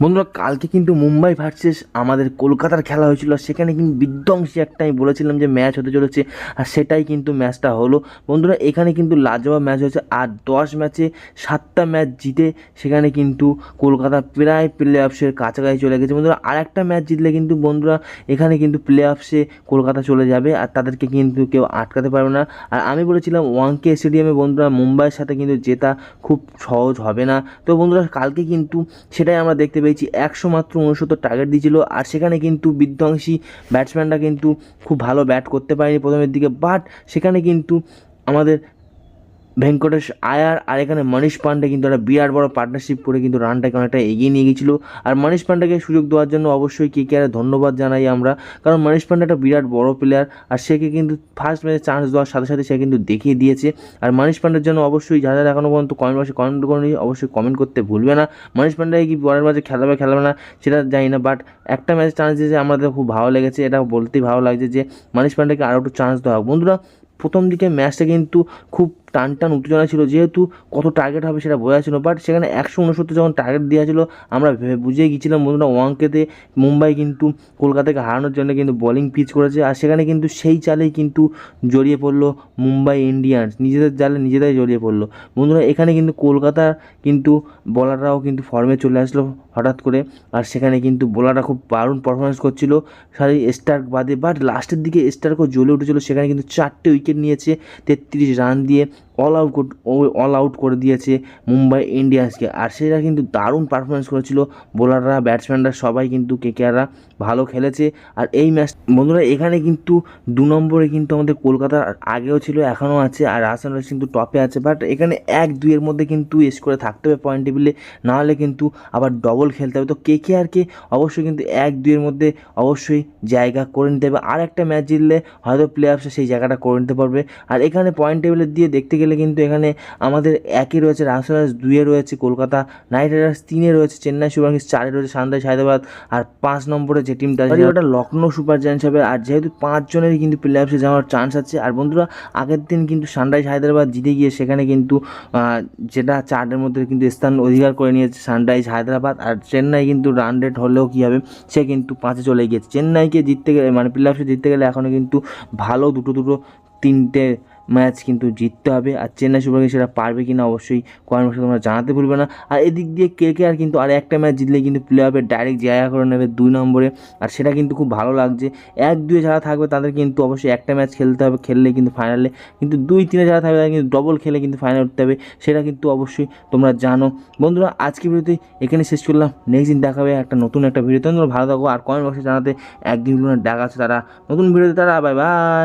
বন্ধুরা কালকে কিন্তু মুম্বাই ভার্সেস আমাদের কলকাতার খেলা হয়েছিল, সেখানে কিন্তু বিধ্বংসী একটা আমি বলেছিলাম যে ম্যাচ হতে চলেছে, আর সেটাই কিন্তু ম্যাচটা হলো। বন্ধুরা এখানে কিন্তু লাজবাব ম্যাচ হয়েছে, আর 10 ম্যাচে 7টা ম্যাচ জিতে সেখানে কিন্তু কলকাতা প্রায় প্লে অফসের কাছাকাছি চলে গেছে। বন্ধুরা আর একটা ম্যাচ জিতলে কিন্তু বন্ধুরা এখানে কিন্তু প্লে অফসে কলকাতা চলে যাবে, আর তাদেরকে কিন্তু কেউ আটকাতে পারবে না। আর আমি বলেছিলাম ওয়ানকে স্টেডিয়ামে বন্ধুরা মুম্বাইয়ের সাথে কিন্তু জেতা খুব সহজ হবে না। তো বন্ধুরা কালকে কিন্তু সেটাই আমরা দেখতে পেয়েছি। 100 টার্গেট দিয়েছিল, আর সেখানে কিন্তু বিধ্বংসী ব্যাটসম্যানরা কিন্তু খুব ভালো ব্যাট করতে পারেনি প্রথমের দিকে, বাট সেখানে কিন্তু আমাদের ভেঙ্কটেশ আয়ার আর এখানে মনীষ পান্ডে কিন্তু একটা বিরাট বড় পার্টনারশিপ করে কিন্তু রানটাকে অনেকটা এগিয়ে নিয়ে গিয়েছিলো। আর মনীষ পান্ডেকে সুযোগ দেওয়ার জন্য অবশ্যই কেকেআর ধন্যবাদ জানাই আমরা, কারণ মনীষ পান্ডে একটা বিরাট বড় প্লেয়ার, আর সেকে কিন্তু ফার্স্ট ম্যাচে চান্স দেওয়ার সাথে সাথে সে কিন্তু দেখিয়ে দিয়েছে। আর মনীষ পান্ডের জন্য অবশ্যই যারা যারা এখনও পর্যন্ত কমেন্ট বক্সে কমেন্ট করে অবশ্যই কমেন্ট করতে ভুলবে না। মনীষ পান্ডে কি পরের ম্যাচে খেলাবে না সেটা জানি না, বাট একটা ম্যাচে চান্স দিয়েছে আমাদের খুব ভালো লেগেছে, এটা বলতেই ভালো লাগছে যে মনীষ পান্ডেকে আরও একটু চান্স দেওয়া হোক। বন্ধুরা প্রথম দিকে ম্যাচটা কিন্তু খুব টান উত্তেজনা ছিল, যেহেতু কত টার্গেট হবে সেটা বোঝা ছিল, বাট সেখানে 169 যখন টার্গেট দেওয়া ছিল আমরা বুঝে গিয়েছিলাম বন্ধুরা ওয়ানকেতে মুম্বাই কিন্তু কলকাতাকে হারানোর জন্য কিন্তু বোলিং পিচ করেছে, আর সেখানে কিন্তু সেই চালেই কিন্তু জড়িয়ে পড়লো মুম্বাই ইন্ডিয়ান্স, নিজেদের জালে নিজেরাই জড়িয়ে পড়লো। বন্ধুরা এখানে কিন্তু কলকাতার কিন্তু বোলাররাও কিন্তু ফর্মে চলে আসলো হঠাৎ করে, আর সেখানে কিন্তু বোলাররা খুব দারুণ পারফরমেন্স করছিল সারি স্টার্ক বাদে, বাট লাস্টের দিকে স্টার্কও জ্বলে উঠেছিল। সেখানে কিন্তু 4টে উইকেট নিয়েছে, 33 রান দিয়ে অল আউট করে দিয়েছে মুম্বাই ইন্ডিয়ান্সকে, আর সেটা কিন্তু দারুণ পারফরমেন্স করেছিল বোলাররা ব্যাটসম্যানরা সবাই কিন্তু কেকেআররা ভালো খেলেছে। আর এই ম্যাচ বন্ধুরা এখানে কিন্তু 2 নম্বরে কিন্তু আমাদের কলকাতার আগেও ছিল এখনও আছে, আর রাজস্থান রয়্যালস কিন্তু টপে আছে, বাট এখানে 1-2 মধ্যে কিন্তু স্কোরে থাকতে হবে পয়েন্ট টেবিলে, নাহলে কিন্তু আবার ডবল খেলতে হবে। তো কেকেআরকে অবশ্যই কিন্তু 1-2 মধ্যে অবশ্যই জায়গা করে নিতে হবে, আর একটা ম্যাচ জিতলে হয়তো প্লে অফসে সেই জায়গাটা করে নিতে পারবে। আর এখানে পয়েন্ট টেবিলের দিয়ে দেখতে গেলে কিন্তু এখানে আমাদের 1-এ রয়েছে রাজস্থান রয়্যালস, 2-এ রয়েছে কলকাতা নাইট রাইডার্স, 3-এ রয়েছে চেন্নাই সুপার কিংস, 4-এ রয়েছে সানরাইজ হায়দ্রাবাদ, আর 5 নম্বরে যে টিমটা আছে ওটা লখনৌ সুপার জায়ান্টস হবে। আর যেহেতু 5 জনেরই কিন্তু প্লে অফসে যাওয়ার চান্স আছে, আর বন্ধুরা আগের দিন কিন্তু সানরাইজ হায়দ্রাবাদ জিতে গিয়ে সেখানে কিন্তু যেটা 4-এর মধ্যে কিন্তু স্থান অধিকার করে নিয়েছে সানরাইজ হায়দ্রাবাদ, আর চেন্নাই কিন্তু রান রেট হলেও কী হবে সে কিন্তু 5-এ চলে গিয়েছে। চেন্নাইকে জিততে গেলে মানে প্লে অফসে জিততে গেলে এখনও কিন্তু ভালো দুটো 3টে ম্যাচ কিন্তু জিততে হবে, আর চেন্নাই সুপার কিংস সেটা পারবে কি না অবশ্যই কমেন্ট বক্সে তোমরা জানাতে ভুলবে না। আর এদিক দিয়ে কেকেআর কিন্তু আর একটা ম্যাচ জিতলে কিন্তু প্লে অফে ডাইরেক্ট জায়গা করে নেবে 2 নম্বরে, আর সেটা কিন্তু খুব ভালো লাগছে। 1-2 যারা থাকবে তাদের কিন্তু অবশ্যই একটা ম্যাচ খেলতে হবে, খেললে কিন্তু ফাইনালে, কিন্তু 2-3 যারা থাকবে তাদের কিন্তু ডবল খেলে কিন্তু ফাইনাল উঠতে হবে, সেটা কিন্তু অবশ্যই তোমরা জানো। বন্ধুরা আজকে ভিডিওতে এখানে শেষ করলাম, নেক্সট দিন দেখাবে একটা নতুন একটা ভিডিও। তোমরা ভালো থাকো, আর কমেন্ট বক্সে জানাতে 1-2 দেখা আছে তারা নতুন ভিডিওতে, তারা বাই বাই।